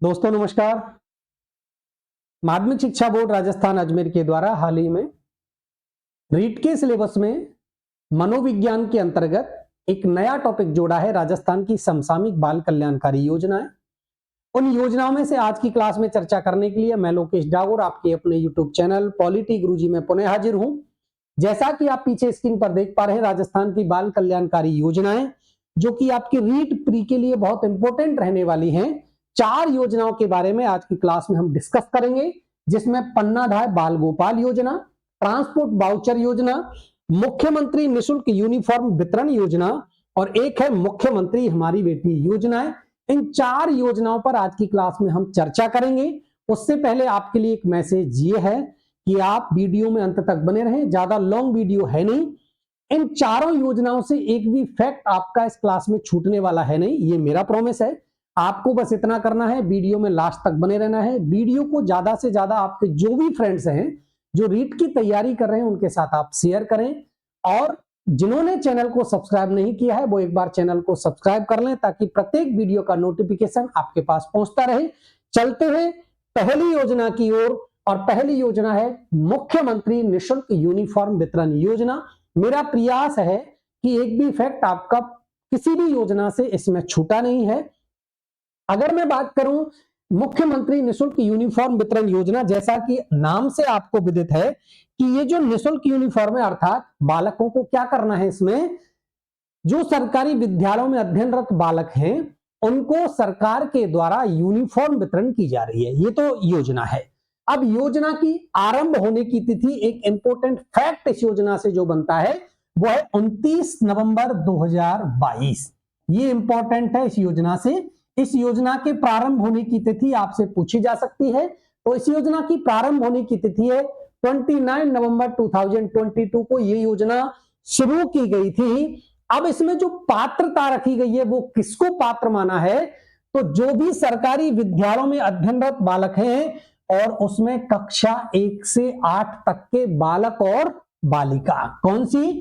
दोस्तों नमस्कार। माध्यमिक शिक्षा बोर्ड राजस्थान अजमेर के द्वारा हाल ही में रीट के सिलेबस में मनोविज्ञान के अंतर्गत एक नया टॉपिक जोड़ा है, राजस्थान की समसामयिक बाल कल्याणकारी योजनाएं। उन योजनाओं में से आज की क्लास में चर्चा करने के लिए मैं लोकेश डागोर आपके अपने यूट्यूब चैनल पॉलिटी गुरुजी में पुनः हाजिर हूं। जैसा कि आप पीछे स्क्रीन पर देख पा रहे हैं, राजस्थान की बाल कल्याणकारी योजनाएं जो कि आपकी रीट प्री के लिए बहुत इंपॉर्टेंट रहने वाली हैं। 4 योजनाओं के बारे में आज की क्लास में हम डिस्कस करेंगे, जिसमें पन्नाधाय बाल गोपाल योजना, ट्रांसपोर्ट वाउचर योजना, मुख्यमंत्री निशुल्क यूनिफॉर्म वितरण योजना और एक है मुख्यमंत्री हमारी बेटी योजना। इन 4 योजनाओं पर आज की क्लास में हम चर्चा करेंगे। उससे पहले आपके लिए एक मैसेज ये है कि आप वीडियो में अंत तक बने रहें, ज्यादा लॉन्ग वीडियो है नहीं। इन चारों योजनाओं से एक भी फैक्ट आपका इस क्लास में छूटने वाला है नहीं, ये मेरा प्रॉमिस है। आपको बस इतना करना है, वीडियो में लास्ट तक बने रहना है। वीडियो को ज्यादा से ज्यादा आपके जो भी फ्रेंड्स हैं जो रीट की तैयारी कर रहे हैं उनके साथ आप शेयर करें, और जिन्होंने चैनल को सब्सक्राइब नहीं किया है वो एक बार चैनल को सब्सक्राइब कर लें ताकि प्रत्येक वीडियो का नोटिफिकेशन आपके पास पहुंचता रहे। चलते हैं पहली योजना की ओर, और पहली योजना है मुख्यमंत्री निशुल्क यूनिफॉर्म वितरण योजना। मेरा प्रयास है कि एक भी फैक्ट आपका किसी भी योजना से इसमें छूटा नहीं है। अगर मैं बात करूं मुख्यमंत्री निशुल्क यूनिफॉर्म वितरण योजना, जैसा कि नाम से आपको विदित है कि ये जो निशुल्क यूनिफॉर्म है, अर्थात बालकों को क्या करना है, इसमें जो सरकारी विद्यालयों में अध्ययनरत बालक हैं उनको सरकार के द्वारा यूनिफॉर्म वितरण की जा रही है। ये तो योजना है। अब योजना की आरंभ होने की तिथि, एक इंपॉर्टेंट फैक्ट इस योजना से जो बनता है वो है 29 नवंबर 2022। ये इंपॉर्टेंट है इस योजना से। इस योजना के प्रारंभ होने की तिथि आपसे पूछी जा सकती है, तो इस योजना की प्रारंभ होने की तिथि है 29 नवंबर 2022 को ये योजना शुरू की गई थी। अब इसमें जो पात्रता रखी गई है वो किसको पात्र माना है, तो जो भी सरकारी विद्यालयों में अध्ययनरत बालक हैं और उसमें कक्षा 1 से 8 तक के बालक और बालिका। कौन सी?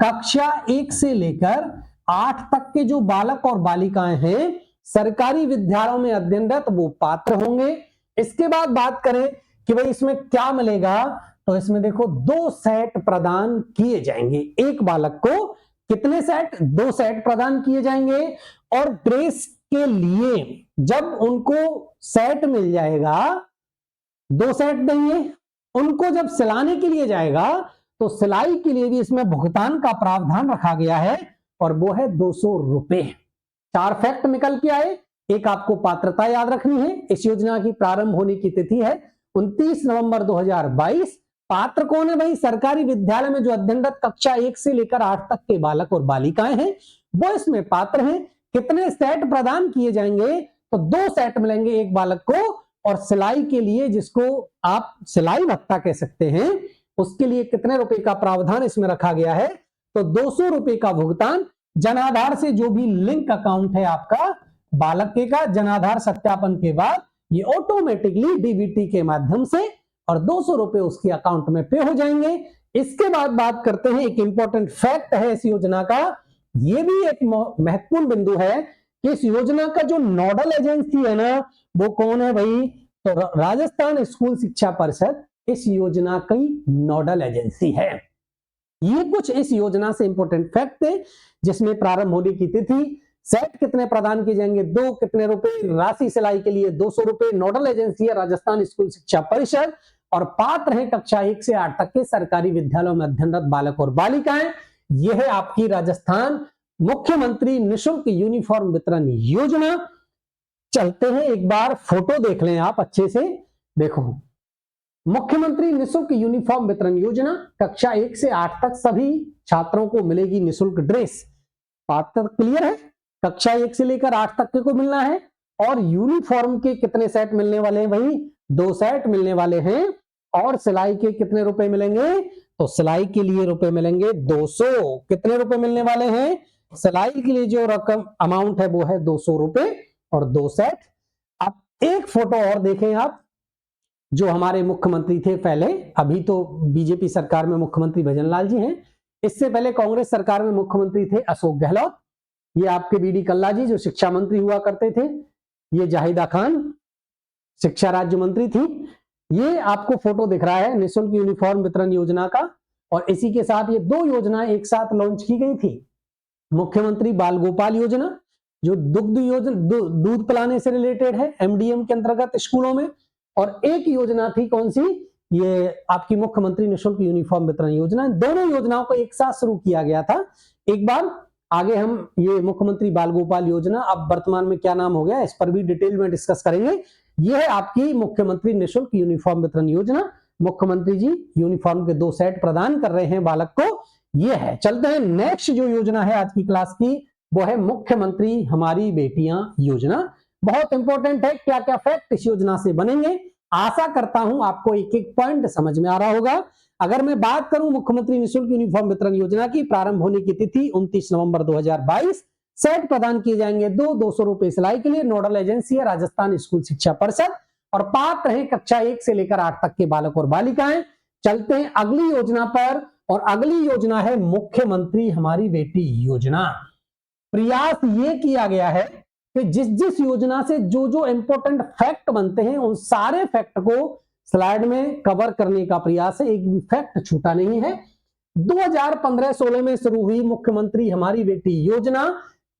कक्षा 1 से लेकर 8 तक के जो बालक और बालिकाएं हैं सरकारी विद्यालयों में अध्ययनरत, वो पात्र होंगे। इसके बाद बात करें कि भाई इसमें क्या मिलेगा, तो इसमें देखो 2 सेट प्रदान किए जाएंगे। एक बालक को कितने सेट? 2 सेट प्रदान किए जाएंगे। और ड्रेस के लिए जब उनको सेट मिल जाएगा, 2 सेट देंगे, उनको जब सिलाने के लिए जाएगा तो सिलाई के लिए भी इसमें भुगतान का प्रावधान रखा गया है, और वो है 200 रुपए। 4 फैक्ट निकल के आए। एक आपको पात्रता याद रखनी है। इस योजना की प्रारंभ होने की तिथि है 29 नवंबर 2022। पात्र कौन है भाई? सरकारी विद्यालय में जो अध्ययनरत कक्षा 1 से लेकर 8 तक के बालक और बालिकाएं हैं वो इसमें पात्र हैं। कितने सेट प्रदान किए जाएंगे? तो 2 सेट मिलेंगे एक बालक को, और सिलाई के लिए, जिसको आप सिलाई भत्ता कह सकते हैं, उसके लिए कितने रुपए का प्रावधान इसमें रखा गया है, तो 200 रुपए का भुगतान। जनाधार से जो भी लिंक अकाउंट है आपका बालक का, जनाधार सत्यापन के बाद ये ऑटोमेटिकली डीबीटी के माध्यम से, और 200 रुपए उसके अकाउंट में पे हो जाएंगे। इसके बाद बात करते हैं, एक इंपॉर्टेंट फैक्ट है इस योजना का, ये भी एक महत्वपूर्ण बिंदु है कि इस योजना का जो नोडल एजेंसी है ना, वो कौन है भाई? तो राजस्थान स्कूल शिक्षा परिषद इस योजना की नोडल एजेंसी है। ये कुछ इस योजना से इंपॉर्टेंट फैक्ट है, जिसमें प्रारंभ होने की तिथि, सेट कितने प्रदान किए जाएंगे, 2 कितने रुपए, राशि सिलाई के लिए 200 रुपए, नोडल एजेंसी है राजस्थान स्कूल शिक्षा परिषद, और पात्र है कक्षा 1 से 8 तक के सरकारी विद्यालयों में अध्ययनरत बालक और बालिकाएं। यह है आपकी राजस्थान मुख्यमंत्री निशुल्क यूनिफॉर्म वितरण योजना। चलते हैं, एक बार फोटो देख लें आप अच्छे से। देखो, मुख्यमंत्री निशुल्क यूनिफॉर्म वितरण योजना, कक्षा 1 से 8 तक सभी छात्रों को मिलेगी निशुल्क ड्रेस। बात तक क्लियर है? कक्षा 1 से लेकर 8 तक के को मिलना है। और यूनिफॉर्म के कितने सेट मिलने वाले हैं भाई? 2 सेट मिलने वाले हैं। और सिलाई के कितने रुपए मिलेंगे? तो सिलाई के लिए रुपए मिलेंगे 200। कितने रुपए मिलने वाले हैं? सिलाई के लिए जो रकम अमाउंट है वो है 200 रुपए, और 2 सेट। अब एक फोटो और देखें आप, जो हमारे मुख्यमंत्री थे पहले, अभी तो बीजेपी सरकार में मुख्यमंत्री भजन लाल जी हैं, इससे पहले कांग्रेस सरकार में मुख्यमंत्री थे अशोक गहलोत। ये आपके बीडी कल्ला जी जो शिक्षा मंत्री हुआ करते थे, ये जाहिदा खान, शिक्षा राज्य मंत्री थी। ये आपको फोटो दिख रहा है निःशुल्क यूनिफॉर्म वितरण योजना का, और इसी के साथ ये 2 योजना एक साथ लॉन्च की गई थी। मुख्यमंत्री बाल गोपाल योजना जो दुग्ध योजना, दूध पिलाने से रिलेटेड है, एमडीएम के अंतर्गत स्कूलों में, और एक योजना थी कौन सी, ये आपकी मुख्यमंत्री निःशुल्क यूनिफॉर्म वितरण योजना। दोनों योजनाओं को एक साथ शुरू किया गया था। एक बार आगे हम ये मुख्यमंत्री बाल गोपाल योजना अब वर्तमान में क्या नाम हो गया, इस पर भी डिटेल में डिस्कस करेंगे। यह है आपकी मुख्यमंत्री निःशुल्क यूनिफॉर्म वितरण योजना। मुख्यमंत्री जी यूनिफॉर्म के 2 सेट प्रदान कर रहे हैं बालक को, ये है। चलते हैं नेक्स्ट जो योजना है आज की क्लास की, वो है मुख्यमंत्री हमारी बेटियां योजना। बहुत इंपॉर्टेंट है, क्या क्या फैक्ट इस योजना से बनेंगे। आशा करता हूं आपको एक एक पॉइंट समझ में आ रहा होगा। अगर मैं बात करूं मुख्यमंत्री निःशुल्क यूनिफॉर्म वितरण योजना की, प्रारंभ होने की तिथि 29 नवंबर 2022। सेट प्रदान किए जाएंगे 200 रुपए सिलाई के लिए। नोडल एजेंसी है राजस्थान स्कूल शिक्षा परिषद, और पात्र हैं कक्षा 1 से लेकर 8 तक के बालक और बालिकाएं। चलते हैं अगली योजना पर, और अगली योजना है मुख्यमंत्री हमारी बेटी योजना। प्रयास ये किया गया है कि जिस जिस योजना से जो जो इंपॉर्टेंट फैक्ट बनते हैं उन सारे फैक्ट को स्लाइड में कवर करने का प्रयास है, एक भी फैक्ट छूटा नहीं है। 2015-16 में शुरू हुई मुख्यमंत्री हमारी बेटी योजना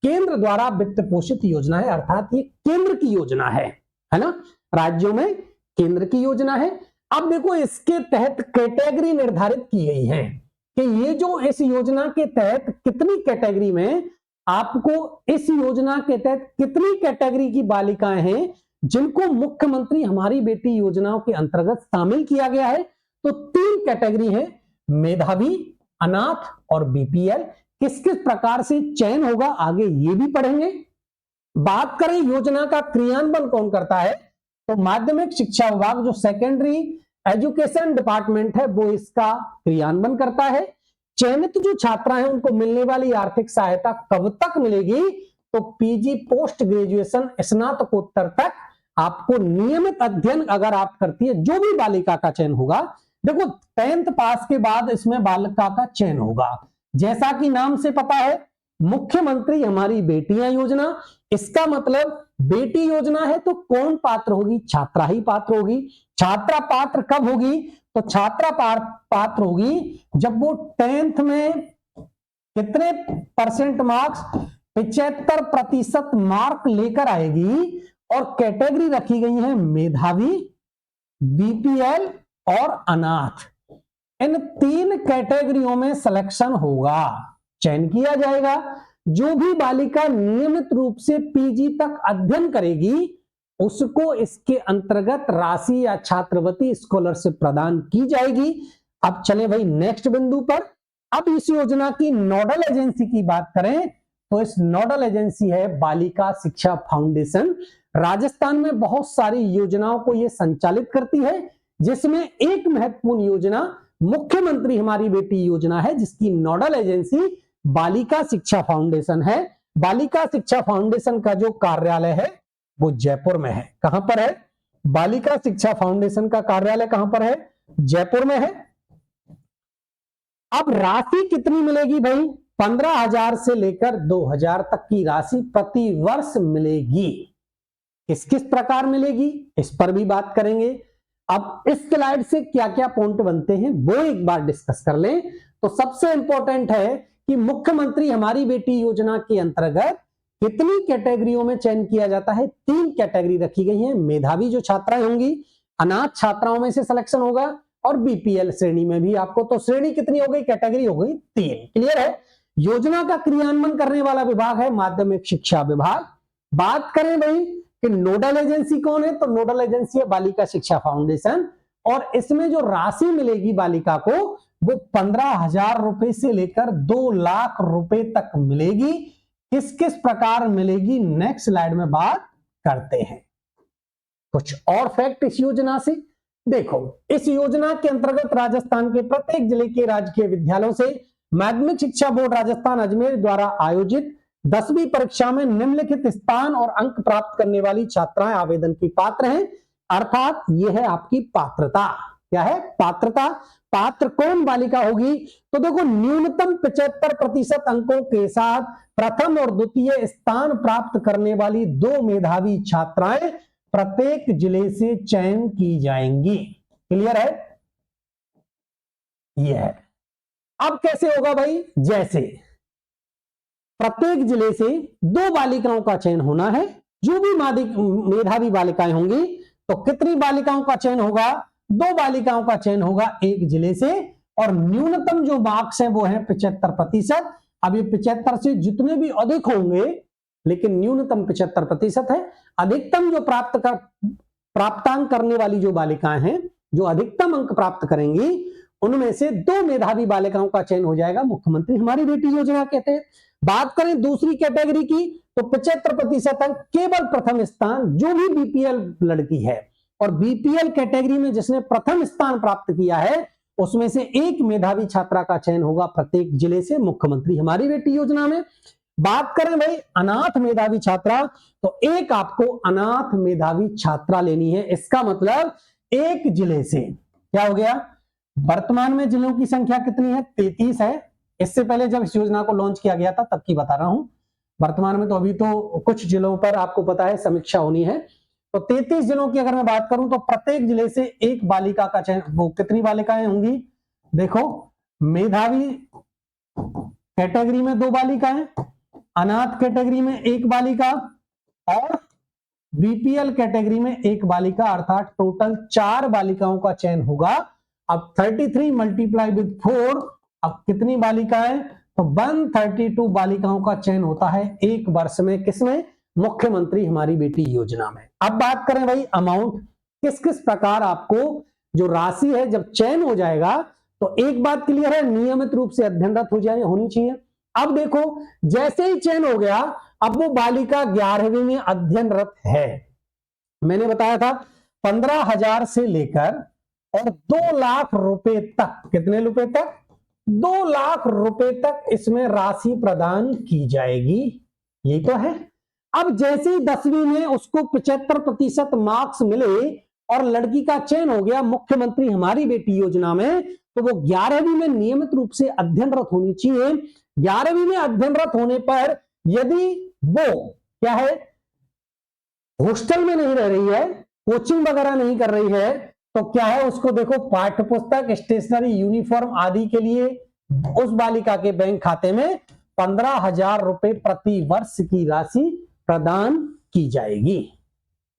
केंद्र द्वारा वित्त पोषित योजना है, अर्थात ये केंद्र की योजना है ना, राज्यों में केंद्र की योजना है। अब देखो इसके तहत कैटेगरी निर्धारित की गई है कि ये जो इस योजना के तहत कितनी कैटेगरी में आपको, इस योजना के तहत कितनी कैटेगरी की बालिकाएं हैं जिनको मुख्यमंत्री हमारी बेटी योजनाओं के अंतर्गत शामिल किया गया है। तो 3 कैटेगरी है, मेधावी, अनाथ और बीपीएल। किस किस प्रकार से चयन होगा आगे ये भी पढ़ेंगे। बात करें योजना का क्रियान्वयन कौन करता है, तो माध्यमिक शिक्षा विभाग जो सेकेंडरी एजुकेशन डिपार्टमेंट है वो इसका क्रियान्वयन करता है। चयनित जो छात्रा हैं उनको मिलने वाली आर्थिक सहायता कब तक मिलेगी, तो पीजी पोस्ट ग्रेजुएशन स्नातकोत्तर तक आपको नियमित अध्ययन अगर आप करती है, जो भी बालिका का चयन होगा, देखो 10th पास के बाद इसमें बालिका का चयन होगा। जैसा कि नाम से पता है मुख्यमंत्री हमारी बेटियां योजना, इसका मतलब बेटी योजना है तो कौन पात्र होगी, छात्रा ही पात्र होगी। छात्रा पात्र कब होगी, तो छात्रा पात्र होगी जब वो 10th में कितने परसेंट मार्क्स, 75% मार्क लेकर आएगी, और कैटेगरी रखी गई है मेधावी, बीपीएल और अनाथ। इन 3 कैटेगरियों में सिलेक्शन होगा, चयन किया जाएगा। जो भी बालिका नियमित रूप से पीजी तक अध्ययन करेगी उसको इसके अंतर्गत राशि या छात्रवृत्ति स्कॉलरशिप प्रदान की जाएगी। अब चले भाई नेक्स्ट बिंदु पर। अब इस योजना की नोडल एजेंसी की बात करें तो इस नोडल एजेंसी है बालिका शिक्षा फाउंडेशन। राजस्थान में बहुत सारी योजनाओं को यह संचालित करती है, जिसमें एक महत्वपूर्ण योजना मुख्यमंत्री हमारी बेटी योजना है, जिसकी नोडल एजेंसी बालिका शिक्षा फाउंडेशन है। बालिका शिक्षा फाउंडेशन का जो कार्यालय है वो जयपुर में है। कहां पर है, बालिका शिक्षा फाउंडेशन का कार्यालय कहां पर है, जयपुर में है। अब राशि कितनी मिलेगी भाई, 15,000 से लेकर 2,000 तक की राशि प्रति वर्ष मिलेगी। किस किस प्रकार मिलेगी इस पर भी बात करेंगे। अब इस स्लाइड से क्या क्या पॉइंट बनते हैं वो एक बार डिस्कस कर लें। तो सबसे इंपॉर्टेंट है कि मुख्यमंत्री हमारी बेटी योजना के अंतर्गत कितनी कैटेगरियों में चयन किया जाता है, 3 कैटेगरी रखी गई है। मेधावी जो छात्राएं होंगी, अनाथ छात्राओं में से सिलेक्शन होगा, और बीपीएल श्रेणी में भी आपको, तो श्रेणी कितनी हो गई, कैटेगरी हो गई 3। क्लियर है। योजना का क्रियान्वयन करने वाला विभाग है माध्यमिक शिक्षा विभाग। बात करें भाई कि नोडल एजेंसी कौन है, तो नोडल एजेंसी है बालिका शिक्षा फाउंडेशन, और इसमें जो राशि मिलेगी बालिका को वो 15,000 रुपए से लेकर 2 लाख रुपए तक मिलेगी। किस किस प्रकार मिलेगी नेक्स्ट स्लाइड में बात करते हैं। कुछ और फैक्ट इस योजना से देखो। इस योजना के अंतर्गत राजस्थान के प्रत्येक जिले के राजकीय विद्यालयों से माध्यमिक शिक्षा बोर्ड राजस्थान अजमेर द्वारा आयोजित 10वीं परीक्षा में निम्नलिखित स्थान और अंक प्राप्त करने वाली छात्राएं आवेदन की पात्र हैं। अर्थात यह है आपकी पात्रता। क्या है, पात्रता। पात्र कौन बालिका होगी, तो देखो न्यूनतम 75% अंकों के साथ प्रथम और द्वितीय स्थान प्राप्त करने वाली 2 मेधावी छात्राएं प्रत्येक जिले से चयन की जाएंगी। क्लियर है? यह है। अब कैसे होगा भाई? जैसे प्रत्येक जिले से 2 बालिकाओं का चयन होना है, जो भी मेधावी बालिकाएं होंगी, तो कितनी बालिकाओं का चयन होगा? 2 बालिकाओं का चयन होगा एक जिले से, और न्यूनतम जो मार्क्स हैं वो है 75%। अब ये 75 से जितने भी अधिक होंगे, लेकिन न्यूनतम 75% है। अधिकतम जो प्राप्तांक करने वाली जो बालिकाएं हैं, जो अधिकतम अंक प्राप्त करेंगी, उनमें से 2 मेधावी बालिकाओं का चयन हो जाएगा मुख्यमंत्री हमारी बेटी योजना के तहत। बात करें दूसरी कैटेगरी की, तो 75% अंक केवल प्रथम स्थान, जो भी बीपीएल लड़की है और बीपीएल कैटेगरी में जिसने प्रथम स्थान प्राप्त किया है, उसमें से एक मेधावी छात्रा का चयन होगा प्रत्येक जिले से मुख्यमंत्री हमारी बेटी योजना में। बात करें भाई अनाथ मेधावी छात्रा, तो एक आपको अनाथ मेधावी छात्रा लेनी है। इसका मतलब एक जिले से क्या हो गया? वर्तमान में जिलों की संख्या कितनी है? 33 है। इससे पहले जब इस योजना को लॉन्च किया गया था तब की बता रहा हूं। वर्तमान में तो अभी तो कुछ जिलों पर आपको पता है समीक्षा होनी है। तो 33 जिलों की अगर मैं बात करूं तो प्रत्येक जिले से एक बालिका का चयन, वो कितनी बालिकाएं होंगी? देखो, मेधावी कैटेगरी में 2 बालिकाएं, अनाथ कैटेगरी में 1 बालिका और बीपीएल कैटेगरी में 1 बालिका, अर्थात टोटल 4 बालिकाओं का चयन होगा। अब 33 मल्टीप्लाई विद 4, अब कितनी बालिकाएं? तो 132 बालिकाओं का चयन होता है एक वर्ष में। किसमें? मुख्यमंत्री हमारी बेटी योजना में। अब बात करें भाई अमाउंट, किस किस प्रकार आपको जो राशि है जब चयन हो जाएगा, तो एक बात क्लियर है, नियमित रूप से अध्ययनरत होनी चाहिए। अब देखो, जैसे ही चयन हो गया, अब वो बालिका 11वीं में अध्ययनरत है। मैंने बताया था 15,000 से लेकर और 2 लाख रुपए तक, कितने रुपए तक? 2 लाख रुपए तक इसमें राशि प्रदान की जाएगी। यही तो है। अब जैसे ही 10वीं में उसको 75% मार्क्स मिले और लड़की का चयन हो गया मुख्यमंत्री हमारी बेटी योजना में, तो वो 11वीं में नियमित रूप से अध्ययनरत होनी चाहिए। 11वीं में अध्ययनरत होने पर यदि वो क्या है, हॉस्टल में नहीं रह रही है, कोचिंग वगैरह नहीं कर रही है, तो क्या है, उसको देखो पाठ्य पुस्तक, स्टेशनरी, यूनिफॉर्म आदि के लिए उस बालिका के बैंक खाते में 15,000 रुपए प्रति वर्ष की राशि प्रदान की जाएगी।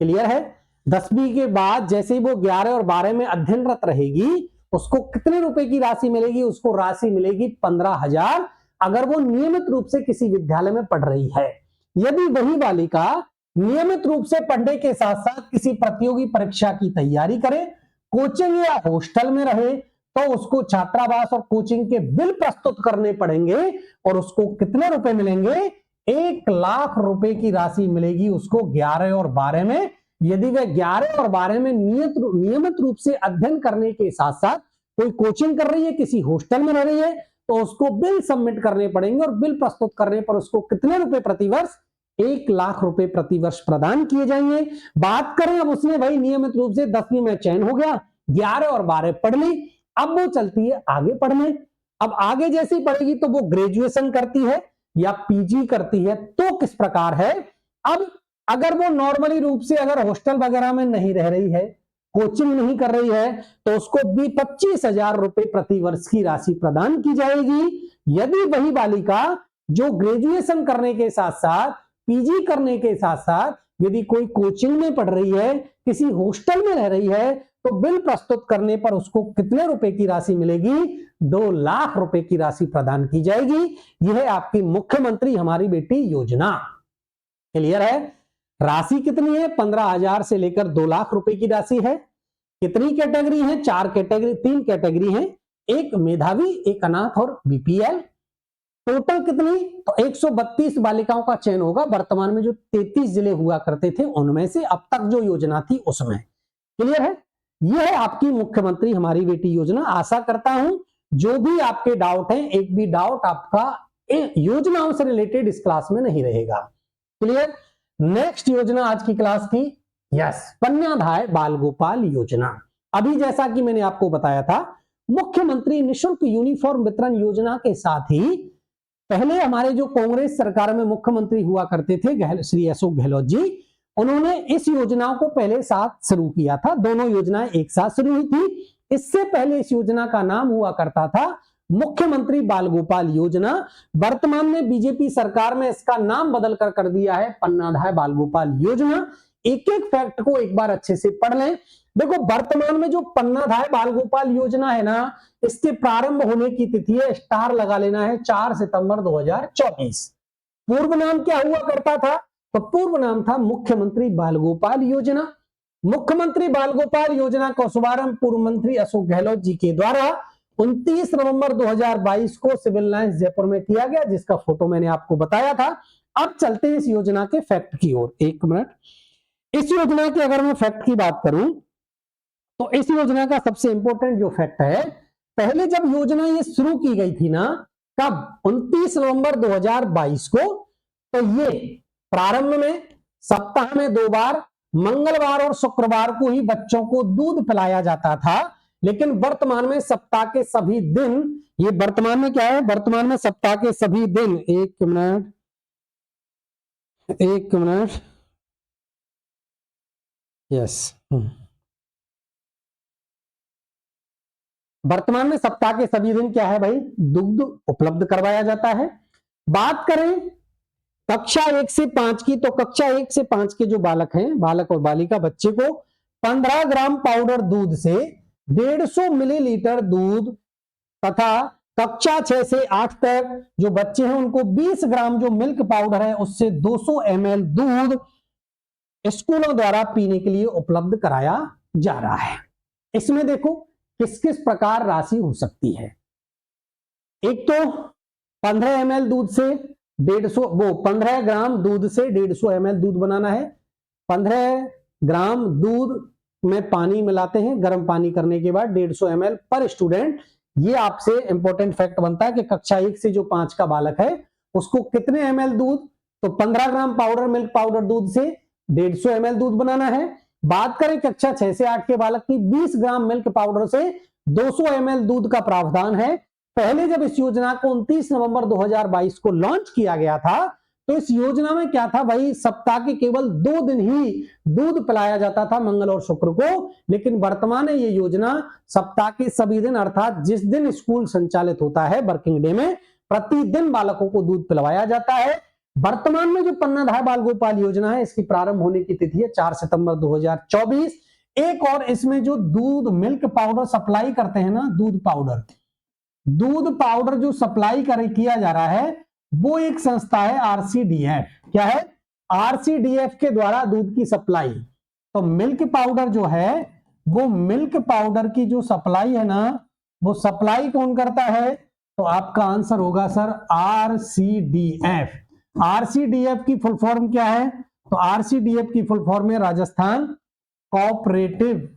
क्लियर है? 10वीं के बाद जैसे ही वो 11 और 12 में अध्ययनरत रहेगी, उसको कितने रुपए की राशि मिलेगी? उसको राशि मिलेगी 15,000, अगर वो नियमित रूप से किसी विद्यालय में पढ़ रही है। यदि वही बालिका नियमित रूप से पढ़ने के साथ साथ किसी प्रतियोगी परीक्षा की तैयारी करे, कोचिंग या हॉस्टल में रहे, तो उसको छात्रावास और कोचिंग के बिल प्रस्तुत करने पड़ेंगे और उसको कितने रुपए मिलेंगे? 1 लाख रुपए की राशि मिलेगी उसको 11 और 12 में। यदि वह 11 और 12 में नियमित रूप से अध्ययन करने के साथ साथ कोई कोचिंग कर रही है, किसी हॉस्टल में रह रही है, तो उसको बिल सबमिट करने पड़ेंगे और बिल प्रस्तुत करने पर उसको कितने रुपए प्रतिवर्ष? 1 लाख रुपए प्रतिवर्ष प्रदान किए जाएंगे। बात करें, अब उसने भाई नियमित रूप से 10वीं में चयन हो गया, 11 और 12 पढ़ ली, अब वो चलती है आगे पढ़ने। अब आगे जैसे ही पढ़ेगी तो वो ग्रेजुएशन करती है या पीजी करती है, तो किस प्रकार है? अब अगर वो नॉर्मली रूप से अगर हॉस्टल वगैरह में नहीं रह रही है, कोचिंग नहीं कर रही है, तो उसको भी 25,000 रुपए प्रतिवर्ष की राशि प्रदान की जाएगी। यदि वही बालिका जो ग्रेजुएशन करने के साथ साथ, पीजी करने के साथ साथ यदि कोई कोचिंग में पढ़ रही है, किसी हॉस्टल में रह रही है, तो बिल प्रस्तुत करने पर उसको कितने रुपए की राशि मिलेगी? 2 लाख रुपए की राशि प्रदान की जाएगी। यह है आपकी मुख्यमंत्री हमारी बेटी योजना। क्लियर है? राशि कितनी है? 15,000 से लेकर 2 लाख रुपए की राशि है। कितनी कैटेगरी है? 3 कैटेगरी है, एक मेधावी, एक अनाथ और बीपीएल। टोटल कितनी? तो 132 बालिकाओं का चयन होगा। वर्तमान में जो 33 जिले हुआ करते थे उनमें से अब तक जो योजना थी उसमें। क्लियर है? यह है आपकी मुख्यमंत्री हमारी बेटी योजना। आशा करता हूं जो भी आपके डाउट हैं, एक भी डाउट आपका योजनाओं से रिलेटेड इस क्लास में नहीं रहेगा। क्लियर? नेक्स्ट योजना आज की क्लास की, यस, कन्यादाय बाल गोपाल योजना। अभी जैसा कि मैंने आपको बताया था, मुख्यमंत्री निःशुल्क यूनिफॉर्म वितरण योजना के साथ ही पहले हमारे जो कांग्रेस सरकार में मुख्यमंत्री हुआ करते थे श्री अशोक गहलोत जी, उन्होंने इस योजना को पहले साथ शुरू किया था, दोनों योजनाएं एक साथ शुरू हुई थी। इससे पहले इस योजना का नाम हुआ करता था मुख्यमंत्री बाल गोपाल योजना। वर्तमान में बीजेपी सरकार में इसका नाम बदल कर दिया है पन्नाधाय बाल गोपाल योजना। एक एक फैक्ट को एक बार अच्छे से पढ़ लें। देखो, वर्तमान में जो पन्नाधाय बाल गोपाल योजना है ना, इसके प्रारंभ होने की तिथि है, स्टार लगा लेना है, 4 सितंबर 2024। पूर्व नाम क्या हुआ करता था? तो पूर्व नाम था मुख्यमंत्री बाल गोपाल योजना। मुख्यमंत्री बाल गोपाल योजना का शुभारंभ पूर्व मंत्री अशोक गहलोत जी के द्वारा 29 नवंबर 2022 को सिविल लाइंस जयपुर में किया गया, जिसका फोटो मैंने आपको बताया था। अब चलते हैं इस योजना के फैक्ट की ओर। एक मिनट, इस योजना की अगर मैं फैक्ट की बात करूं तो इस योजना का सबसे इंपॉर्टेंट जो फैक्ट है, पहले जब योजना ये शुरू की गई थी ना, कब? 29 नवंबर 2022 को। तो ये प्रारंभ में सप्ताह में 2 बार, मंगलवार और शुक्रवार को ही बच्चों को दूध पिलाया जाता था। लेकिन वर्तमान में सप्ताह के सभी दिन, ये वर्तमान में क्या है? वर्तमान में सप्ताह के सभी दिन, एक मिनट, यस, वर्तमान में सप्ताह के सभी दिन क्या है भाई? दुग्ध उपलब्ध करवाया जाता है। बात करें कक्षा 1 से 5 की, तो कक्षा 1 से 5 के जो बालक हैं, बालक और बालिका, बच्चे को 15 ग्राम पाउडर दूध से 150 मिलीलीटर दूध, तथा कक्षा 6 से 8 तक जो बच्चे हैं उनको 20 ग्राम जो मिल्क पाउडर है उससे 200 ml दूध स्कूलों द्वारा पीने के लिए उपलब्ध कराया जा रहा है। इसमें देखो किस किस प्रकार राशि हो सकती है। एक तो 15 ml दूध से 150, वो 15 ग्राम दूध से 150 ml दूध बनाना है। 15 ग्राम दूध में पानी मिलाते हैं, गर्म पानी करने के बाद 150 ml पर स्टूडेंट। ये आपसे इंपॉर्टेंट फैक्ट बनता है कि कक्षा 1 से जो 5 का बालक है उसको कितने ml दूध? तो 15 ग्राम पाउडर, मिल्क पाउडर दूध से 150 ml दूध बनाना है। बात करें कक्षा 6 से 8 के बालक की, 20 ग्राम मिल्क पाउडर से 200 ml दूध का प्रावधान है। पहले जब इस योजना को 29 नवंबर 2022 को लॉन्च किया गया था, तो इस योजना में क्या था भाई? सप्ताह के केवल 2 दिन ही दूध पिलाया जाता था, मंगल और शुक्र को। लेकिन वर्तमान में ये योजना सप्ताह के सभी दिन, अर्थात जिस दिन स्कूल संचालित होता है वर्किंग डे में, प्रतिदिन बालकों को दूध पिलवाया जाता है। वर्तमान में जो पन्नाधाय बाल गोपाल योजना है, इसकी प्रारंभ होने की तिथि है 4 सितंबर 2024। एक और इसमें जो दूध मिल्क पाउडर सप्लाई करते हैं ना, दूध पाउडर जो सप्लाई किया जा रहा है, वो एक संस्था है आरसीडीएफ। क्या है? आरसीडीएफ के द्वारा दूध की सप्लाई। तो मिल्क पाउडर जो है, वो मिल्क पाउडर की जो सप्लाई है ना, वो सप्लाई कौन करता है? तो आपका आंसर होगा सर आरसीडीएफ। आरसीडीएफ की फुल फॉर्म क्या है? तो आरसीडीएफ की फुल फॉर्म है राजस्थान कोऑपरेटिव।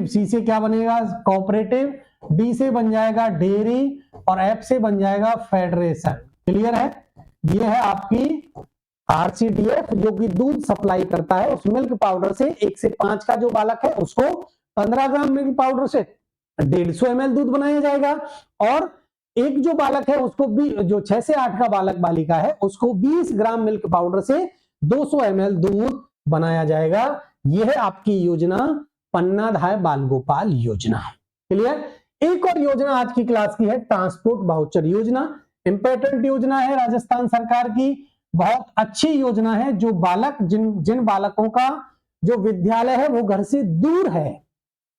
सी से क्या बनेगा? कोऑपरेटिव, डी से बन जाएगा डेयरी, और एफ से बन जाएगा फेडरेशन। क्लियर है? ये है आपकी आरसीडीएफ, जो कि दूध सप्लाई करता है। उस मिल्क पाउडर से 1 से 5 का जो बालक है उसको 15 ग्राम मिल्क पाउडर से 150 ml दूध बनाया जाएगा, और एक जो बालक है उसको भी, जो 6 से 8 का बालक बालिका है, उसको 20 ग्राम मिल्क पाउडर से 200 ml दूध बनाया जाएगा। यह है आपकी योजना पन्नाधाय बाल गोपाल योजना। क्लियर? एक और योजना आज की क्लास की है ट्रांसपोर्ट वाउचर योजना। इंपॉर्टेंट योजना है राजस्थान सरकार की, बहुत अच्छी योजना है। जो बालक, जिन बालकों का जो विद्यालय है वो घर से दूर है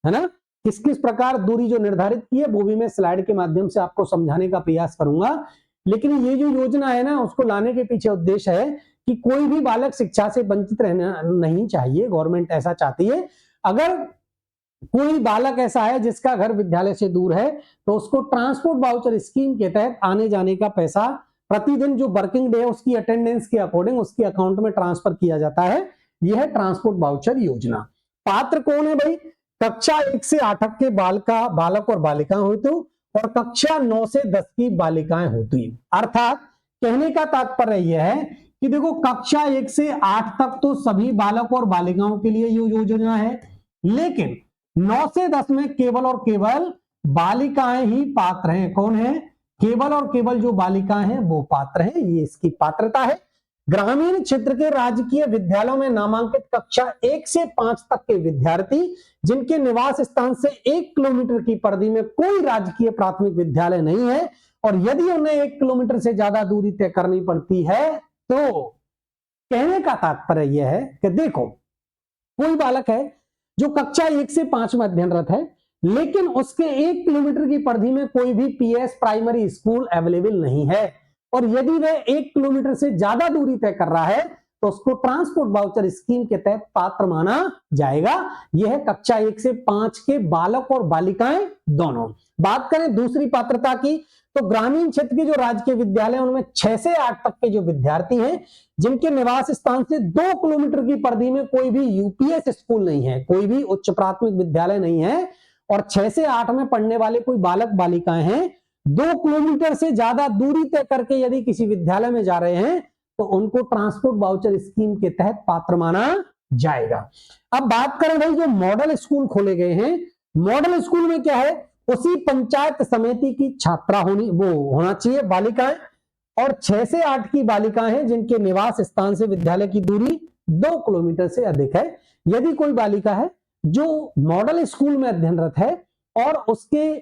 ना, किस किस प्रकार दूरी जो निर्धारित की है वो भी मैं स्लाइड के माध्यम से आपको समझाने का प्रयास करूंगा। लेकिन ये जो योजना है ना, उसको लाने के पीछे उद्देश्य है कि कोई भी बालक शिक्षा से वंचित रहना नहीं चाहिए। गवर्नमेंट ऐसा चाहती है। अगर कोई बालक ऐसा है जिसका घर विद्यालय से दूर है, तो उसको ट्रांसपोर्ट वाउचर स्कीम के तहत आने जाने का पैसा प्रतिदिन जो वर्किंग डे है उसकी अटेंडेंस के अकॉर्डिंग उसके अकाउंट में ट्रांसफर किया जाता है। यह है ट्रांसपोर्ट वाउचर योजना। पात्र कौन है भाई? कक्षा 1 से 8 के बालक और बालिकाएं होती, और कक्षा 9 से 10 की बालिकाएं होती। अर्थात कहने का तात्पर्य यह है कि देखो, कक्षा 1 से 8 तक तो सभी बालक और बालिकाओं के लिए ये योजना है, लेकिन 9 से 10 में केवल और केवल बालिकाएं ही पात्र हैं। कौन है? केवल और केवल जो बालिकाएं हैं वो पात्र हैं। ये इसकी पात्रता है। ग्रामीण क्षेत्र के राजकीय विद्यालयों में नामांकित कक्षा 1 से 5 तक के विद्यार्थी जिनके निवास स्थान से 1 किलोमीटर की परिधि में कोई राजकीय प्राथमिक विद्यालय नहीं है और यदि उन्हें 1 किलोमीटर से ज्यादा दूरी तय करनी पड़ती है, तो कहने का तात्पर्य यह है कि देखो, कोई बालक है जो कक्षा 1 से 5 में अध्ययनरत है, लेकिन उसके 1 किलोमीटर की परिधि में कोई भी पीएस प्राइमरी स्कूल अवेलेबल नहीं है और यदि वह 1 किलोमीटर से ज्यादा दूरी तय कर रहा है तो उसको ट्रांसपोर्ट वाउचर स्कीम के तहत पात्र माना जाएगा। यह है कक्षा 1 से 5 के बालक और बालिकाएं दोनों। बात करें दूसरी पात्रता की, तो ग्रामीण क्षेत्र के जो राजकीय विद्यालय उनमें 6 से 8 तक के जो विद्यार्थी हैं जिनके निवास स्थान से 2 किलोमीटर की परिधि में कोई भी यूपीएस स्कूल नहीं है, कोई भी उच्च प्राथमिक विद्यालय नहीं है और 6 से 8 में पढ़ने वाले कोई बालक बालिकाएं हैं, 2 किलोमीटर से ज्यादा दूरी तय करके यदि किसी विद्यालय में जा रहे हैं तो उनको ट्रांसपोर्ट वाउचर स्कीम के तहत पात्र माना जाएगा। अब बात करें भाई, जो मॉडल स्कूल खोले गए हैं, मॉडल स्कूल में क्या है, उसी पंचायत समिति की छात्रा होना चाहिए बालिकाएं और 6 से 8 की बालिकाएं हैं जिनके निवास स्थान से विद्यालय की दूरी 2 किलोमीटर से अधिक है। यदि कोई बालिका है जो मॉडल स्कूल में अध्ययनरत है और उसके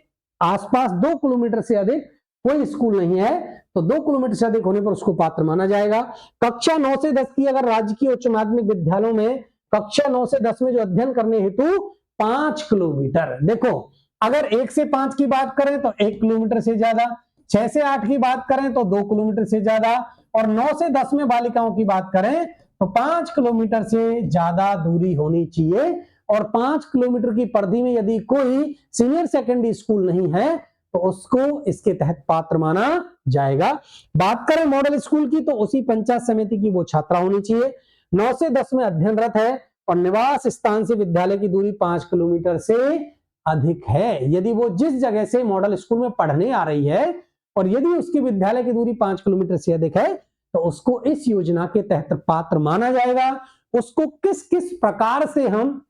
आसपास 2 किलोमीटर से अधिक कोई स्कूल नहीं है तो 2 किलोमीटर से अधिक होने पर उसको पात्र माना जाएगा। कक्षा 9 से 10 की अगर राजकीय उच्च माध्यमिक विद्यालयों में कक्षा 9 से 10 में जो अध्ययन करने हेतु 5 किलोमीटर, देखो अगर 1 से 5 की बात करें तो 1 किलोमीटर से ज्यादा, 6 से 8 की बात करें तो 2 किलोमीटर से ज्यादा और 9 से 10 में बालिकाओं की बात करें तो 5 किलोमीटर से ज्यादा दूरी होनी चाहिए और 5 किलोमीटर की परिधि में यदि कोई सीनियर सेकेंडरी स्कूल नहीं है तो उसको इसके तहत पात्र माना जाएगा। बात करें मॉडल स्कूल की, तो उसी पंचायत समिति की वो छात्रा होनी चाहिए, 9 से 10 में अध्ययनरत है और निवास स्थान से विद्यालय की दूरी 5 किलोमीटर से अधिक है। यदि वो जिस जगह से मॉडल स्कूल में पढ़ने आ रही है और यदि उसकी विद्यालय की दूरी 5 किलोमीटर से अधिक है तो उसको इस योजना के तहत पात्र माना जाएगा। उसको किस किस प्रकार से हम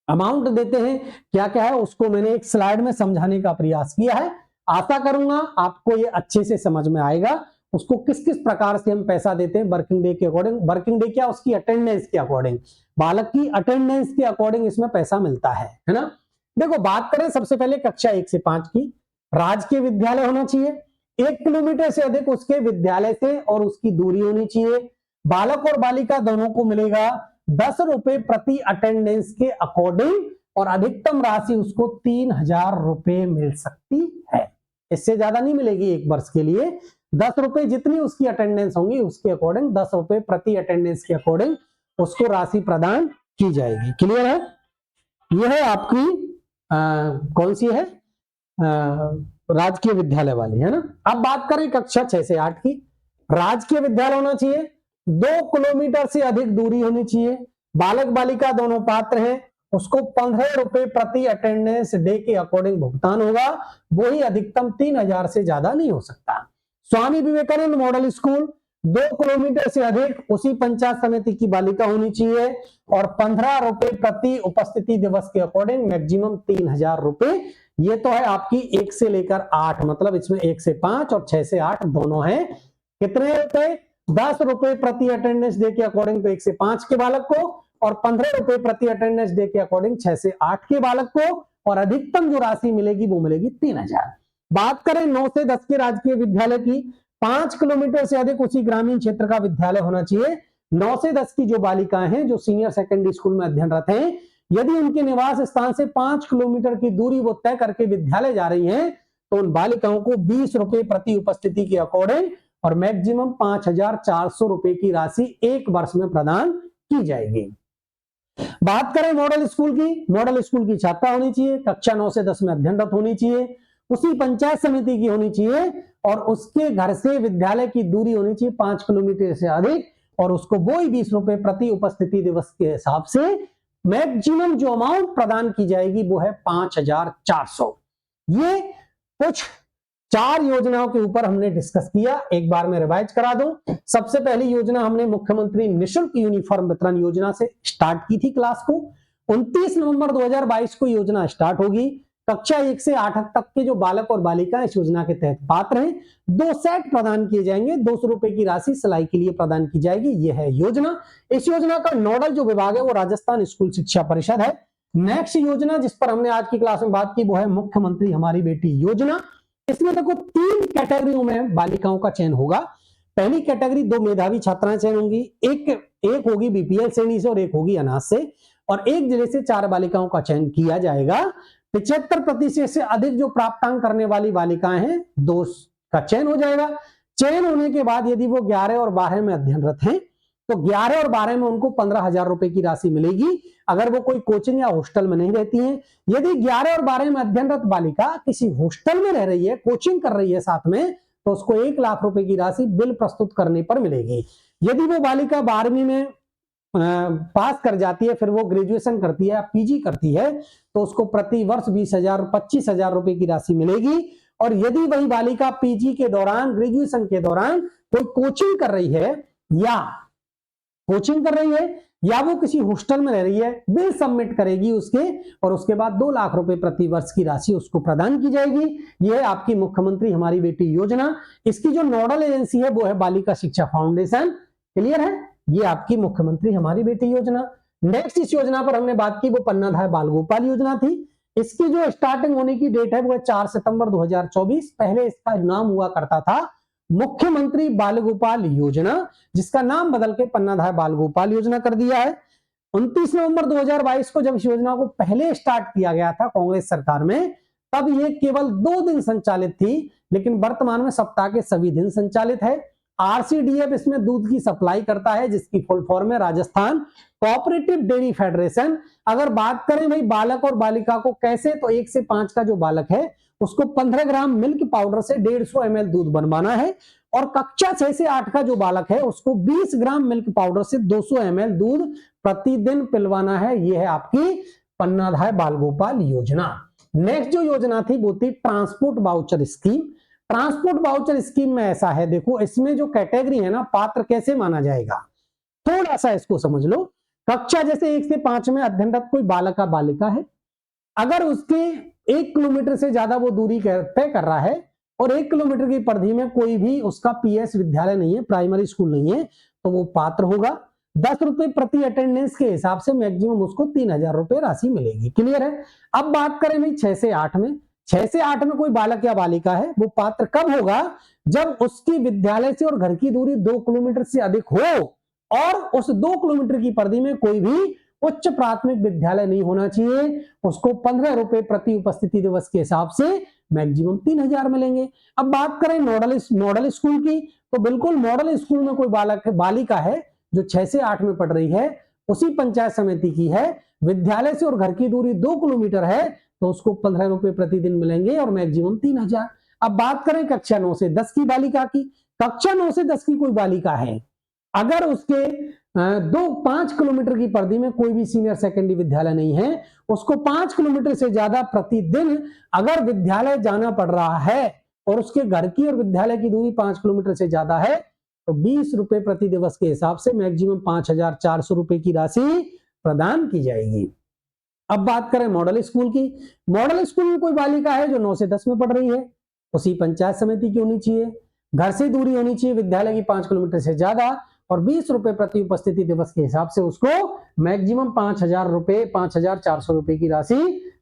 अमाउंट देते हैं, क्या क्या है, उसको मैंने एक स्लाइड में समझाने का प्रयास किया है। आशा करूंगा आपको ये अच्छे से समझ में आएगा। उसको किस किस प्रकार से हम पैसा देते हैं वर्किंग डे के अकॉर्डिंग, वर्किंग डे क्या, उसकी अटेंडेंस के अकॉर्डिंग, बालक की अटेंडेंस के अकॉर्डिंग इसमें पैसा मिलता है ना। देखो बात करें सबसे पहले कक्षा 1 से 5 की, राजकीय विद्यालय होना चाहिए, 1 किलोमीटर से अधिक उसके विद्यालय से और उसकी दूरी होनी चाहिए। बालक और बालिका दोनों को मिलेगा 10 रुपए प्रति अटेंडेंस के अकॉर्डिंग और अधिकतम राशि उसको 3000 रुपए मिल सकती है, इससे ज्यादा नहीं मिलेगी एक वर्ष के लिए। 10 रुपए जितनी उसकी अटेंडेंस होंगी उसके अकॉर्डिंग 10 रुपए प्रति अटेंडेंस के अकॉर्डिंग उसको राशि प्रदान की जाएगी। क्लियर है? यह है आपकी कौन सी है, राजकीय विद्यालय वाली है ना। अब बात करें कक्षा 6 से 8 की, राजकीय विद्यालय होना चाहिए, 2 किलोमीटर से अधिक दूरी होनी चाहिए, बालक बालिका दोनों पात्र हैं, उसको 15 रुपए प्रति अटेंडेंस डे के अकॉर्डिंग भुगतान होगा, वही अधिकतम 3000 से ज्यादा नहीं हो सकता। Swami Vivekananda model school 2 kilometre से अधिक उसी पंचायत समिति की बालिका होनी चाहिए और 15 रुपए प्रति उपस्थिति दिवस के अकॉर्डिंग मैक्सिमम 3000 रुपए। ये तो है आपकी 1 से लेकर 8, मतलब इसमें 1 से 5 और 6 से 8 दोनों हैं। कितने रुपए, 10 रुपए प्रति अटेंडेंस डे के अकॉर्डिंग तो 1 से 5 के बालक को और 15 रुपए प्रति अटेंडेंस डे के अकॉर्डिंग 6 से 8 के बालक को और अधिकतम जो राशि मिलेगी वो मिलेगी 3000। बात करें 9 से 10 के राजकीय विद्यालय की, 5 किलोमीटर से अधिक उसी ग्रामीण क्षेत्र का विद्यालय होना चाहिए। 9 से 10 की जो बालिकाएं हैं जो सीनियर सेकेंडरी स्कूल में अध्ययनरत हैं, यदि उनके निवास स्थान से 5 किलोमीटर की दूरी वो तय करके विद्यालय जा रही हैं तो उन बालिकाओं को 20 रुपए प्रति उपस्थिति के अकॉर्डिंग और मैक्सिमम 5400 रुपए की राशि एक वर्ष में प्रदान की जाएगी। बात करें मॉडल स्कूल की, मॉडल स्कूल की छात्रा होनी चाहिए, कक्षा 9 से 10 में अध्ययनरत होनी चाहिए, उसी पंचायत समिति की होनी चाहिए और उसके घर से विद्यालय की दूरी होनी चाहिए 5 किलोमीटर से अधिक और उसको वही 20 रुपए प्रति उपस्थिति दिवस के हिसाब से मैक्सिमम जो अमाउंट प्रदान की जाएगी वो है 5400। ये कुछ 4 योजनाओं के ऊपर हमने डिस्कस किया, एक बार मैं रिवाइज करा दूं। सबसे पहली योजना हमने मुख्यमंत्री निःशुल्क यूनिफॉर्म वितरण योजना से स्टार्ट की थी क्लास को। 29 नवंबर 2022 को योजना स्टार्ट होगी। कक्षा 1 से 8 तक के जो बालक और बालिका इस योजना के तहत पात्र हैं, 2 सेट प्रदान किए जाएंगे। 200 रुपए की राशि सिलाई के लिए प्रदान की जाएगी। यह है योजना। इस योजना का नोडल जो विभाग है वो राजस्थान स्कूल शिक्षा परिषद है। नेक्स्ट योजना जिस पर हमने आज की क्लास में बात की वो है मुख्यमंत्री हमारी बेटी योजना। इसमें देखो 3 कैटेगरियों में बालिकाओं का चयन होगा। पहली कैटेगरी 2 मेधावी छात्राएं चयन होंगी। एक होगी बीपीएल श्रेणी से और एक होगी अनाथ से, और एक जिले से 4 बालिकाओं का चयन किया जाएगा। 75% से अधिक जो प्राप्तांक करने वाली बालिकाएं हैं 2 का चयन हो जाएगा। चयन होने के बाद यदि वो 11 और 12 में अध्ययनरत हैं तो 11 और 12 में उनको 15,000 रुपए की राशि मिलेगी, अगर वो कोई कोचिंग या हॉस्टल में नहीं रहती हैं। यदि 11 और 12 में अध्ययनरत बालिका किसी हॉस्टल में रह रही है, कोचिंग कर रही है साथ में, तो उसको 1 लाख रुपए की राशि बिल प्रस्तुत करने पर मिलेगी। यदि वो बालिका 12वीं में पास कर जाती है, फिर वो ग्रेजुएशन करती है या पीजी करती है, तो उसको प्रति वर्ष 20,000 25,000 रुपए की राशि मिलेगी। और यदि वही बालिका पीजी के दौरान, ग्रेजुएशन के दौरान कोई कोचिंग कर रही है या वो किसी हॉस्टल में रह रही है, बिल सबमिट करेगी उसके, और उसके बाद 2 लाख रुपए प्रति वर्ष की राशि उसको प्रदान की जाएगी। यह है आपकी मुख्यमंत्री हमारी बेटी योजना। इसकी जो नोडल एजेंसी है वो है बालिका शिक्षा फाउंडेशन। क्लियर है? ये आपकी मुख्यमंत्री हमारी बेटी योजना। नेक्स्ट इस योजना पर हमने बात की वो पन्नाधाय बाल गोपाल योजना थी। इसकी जो स्टार्टिंग होने की डेट है वो है 4 सितंबर 2024। पहले इसका नाम हुआ करता था मुख्यमंत्री बाल गोपाल योजना, जिसका नाम बदल के पन्नाधाय बाल गोपाल योजना कर दिया है। 29 नवंबर 2022 को जब इस योजना को पहले स्टार्ट किया गया था कांग्रेस सरकार में, तब ये केवल 2 दिन संचालित थी, लेकिन वर्तमान में सप्ताह के सभी दिन संचालित है। आरसीडीएफ इसमें दूध की सप्लाई करता है, जिसकी फुल फॉर्म है राजस्थान कोऑपरेटिव डेयरी फेडरेशन। अगर बात करें भाई बालक और बालिका को कैसे, तो 1 से 5 का जो बालक है उसको 15 ग्राम मिल्क पाउडर से 150 ml दूध बनवाना है, और कक्षा 6 से 8 का जो बालक है उसको 20 ग्राम मिल्क पाउडर से 200 ml दूध प्रतिदिन पिलवाना है। यह है आपकी पन्नाधाय बाल गोपाल योजना। नेक्स्ट जो योजना थी वो थी transport voucher scheme. Transport voucher scheme में ऐसा है, देखो इसमें जो कैटेगरी है ना, पात्र कैसे माना जाएगा, थोड़ा सा इसको समझ लो। कक्षा जैसे 1 से 5 में अध्ययनरत कोई बालक का बालिका है, अगर उसके 1 किलोमीटर से ज्यादा वो दूरी तय कर रहा है और 1 किलोमीटर की परिधि में कोई भी उसका पीएस विद्यालय नहीं है, प्राइमरी स्कूल नहीं है, तो वो पात्र होगा। 10 रुपए प्रति अटेंडेंस के हिसाब से मैक्सिमम उसको 3,000 रुपए राशि मिलेगी। क्लियर है? अब बात करें भाई 6 से 8 में, 6 से 8 में कोई बालक या बालिका है, वो पात्र कब होगा, जब उसकी विद्यालय से और घर की दूरी 2 किलोमीटर से अधिक हो और उस 2 किलोमीटर की परिधि में कोई भी उच्च प्राथमिक विद्यालय नहीं होना चाहिए। उसको 15 रुपए प्रति उपस्थिति दिवस के हिसाब से मैक्सिमम 3,000 मिलेंगे। अब बात करें मॉडल स्कूल की, तो बिल्कुल मॉडल स्कूल में कोई बालिका है जो 6 से 8 में पढ़ रही है, उसी पंचायत समिति की है, विद्यालय से और घर की दूरी 2 किलोमीटर है, तो उसको 15 रुपए प्रतिदिन मिलेंगे और मैक्सिमम 3,000। अब बात करें कक्षा 9 से 10 की बालिका की। कक्षा 9 से 10 की कोई बालिका है, अगर उसके 5 किलोमीटर की परिधि में कोई भी सीनियर सेकेंडरी विद्यालय नहीं है, उसको 5 किलोमीटर से ज्यादा प्रतिदिन अगर विद्यालय जाना पड़ रहा है और उसके घर की और विद्यालय की दूरी 5 किलोमीटर से ज्यादा है, तो 20 रुपए प्रति दिवस के हिसाब से मैक्सिमम 5,400 रुपए की राशि प्रदान की जाएगी। अब बात करें मॉडल स्कूल की। मॉडल स्कूल में कोई बालिका है जो 9 से 10 में पढ़ रही है, उसी पंचायत समिति की होनी चाहिए, घर से दूरी होनी चाहिए विद्यालय की 5 किलोमीटर से ज्यादा, और 20 रुपए प्रति उपस्थिति दिवस के हिसाब से उसको मैक्सिमम 5,000 रुपए 5,400 रुपए की राशि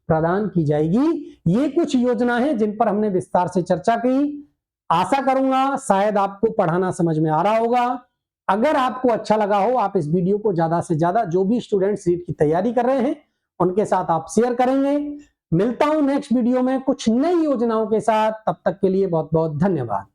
प्रदान की जाएगी। ये कुछ योजना है जिन पर हमने विस्तार से चर्चा की। आशा करूंगा शायद आपको पढ़ाना समझ में आ रहा होगा। अगर आपको अच्छा लगा हो, आप इस वीडियो को ज्यादा से ज्यादा जो भी स्टूडेंट्स नीट की तैयारी कर रहे हैं उनके साथ आप शेयर करेंगे। मिलता हूं नेक्स्ट वीडियो में कुछ नई योजनाओं के साथ, तब तक के लिए बहुत बहुत धन्यवाद।